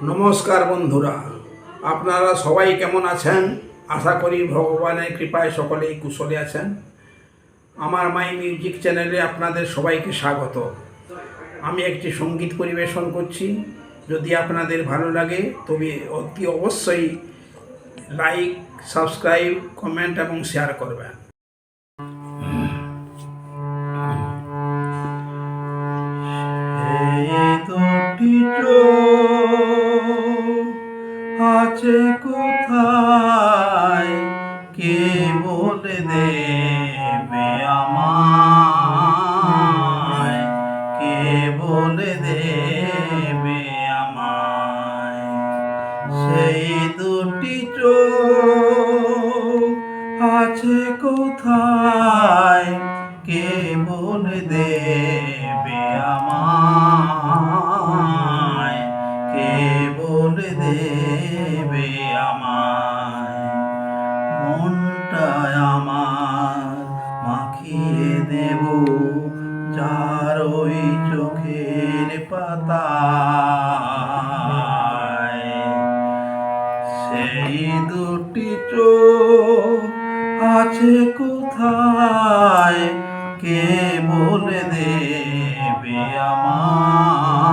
নমস্কার বন্ধুরা, আপনারা সবাই কেমন আছেন? আশা করি ভগবানের কৃপায় সকলেই কুশলে আছেন। আমার মাই মিউজিক চ্যানেলে আপনাদের সবাইকে স্বাগত। আমি একটি সঙ্গীত পরিবেশন করছি। যদি আপনাদের ভালো লাগে তবে অতি অবশ্যই লাইক, সাবস্ক্রাইব, কমেন্ট এবং শেয়ার করবেন। আছে কোথায়, কে বলে দেবে আমায়, কে বলে দেবে আমায়? সেই দুটি চোখ আছে কোথায়, কে বলে দেবে আমায়, কে বলে দেবে আমায়? মনটা আমার মাখিয়ে দেব যার ওই চোখের পাতায়। সেই দুটি চোখ আছে কোথায়, কে বলে দেবে আমায়,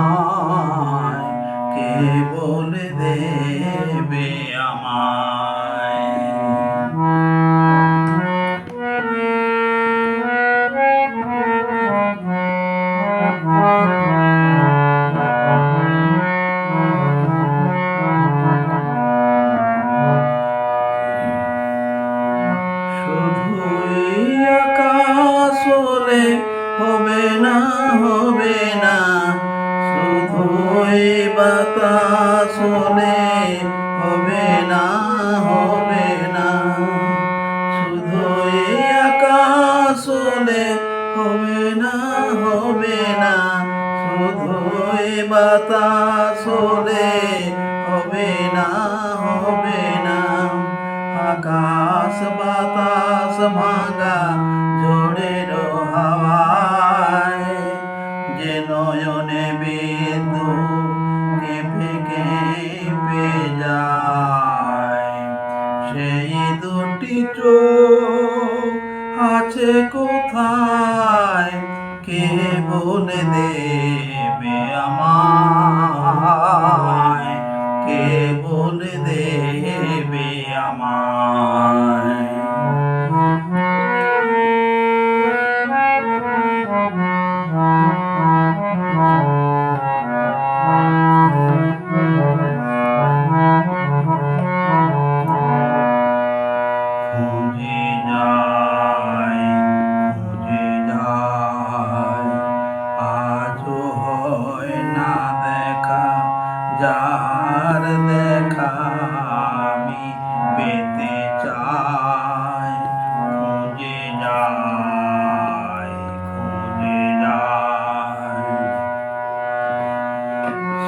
কে বলে দেবে আমায়? শুধুই আকাশ হলে হবে না, হবে না, শুধুই বাতাস হলে হবে না, হবে না, শুধুই আকাশ হলে হবে না, হবে না, শুধুই বাতাস হলে হবে না, হবে না। আকাশ বাতাস ভাঙা ঝড়ের হাওয়ায় যে নয়নে বিদ্যুৎ কেঁপে কেঁপে যায়। সেই দুটি চোখ আছে কোথায়, কে বলে দেবে আমায়, কে বলে দেবে আমায়? খুঁজে যাই, খুঁজে যাই, আজও হয় না দেখা, যার দেখা আমি পেতে চাই। খুঁজে যাই, খুঁজে যাই,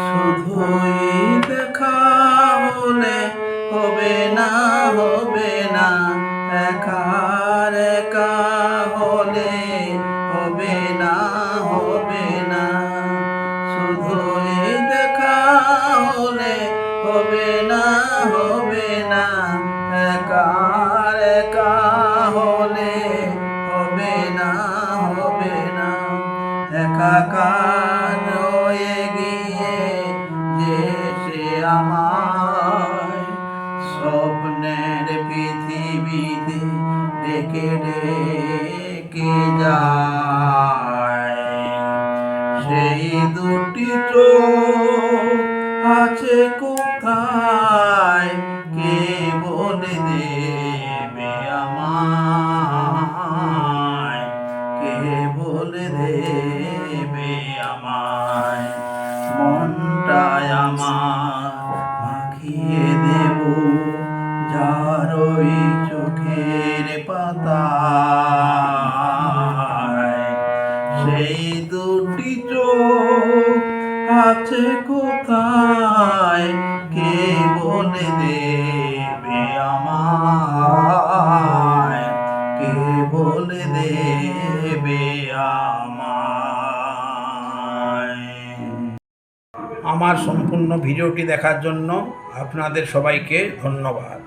শুধুই দেখা হলে হবে না, হবে না, একার একা হলে হবে না, হবে না, শুধুই দেখা হলে হবে না, হবে না, একার একা হলে হবে না, হবে না। একাকার হয়ে গিয়ে যে সে আমায় স্বপ্নের পৃথিবীতে ডেকে ডেকে যায়। সেই দুটি চোখ আছে কোথায়, কে বলে দেবে আমায়, কে বলে দেবে আমায়? মনটায় আমার মাখিয়ে দেব যার ওই চোখের পাতায়। সেই দুটি চোখ আছে কোথায়, কে বলে দেবে আমায়, কে বলে দেবে আমায়? আমার সম্পূর্ণ ভিডিওটি দেখার জন্য আপনাদের সবাইকে ধন্যবাদ।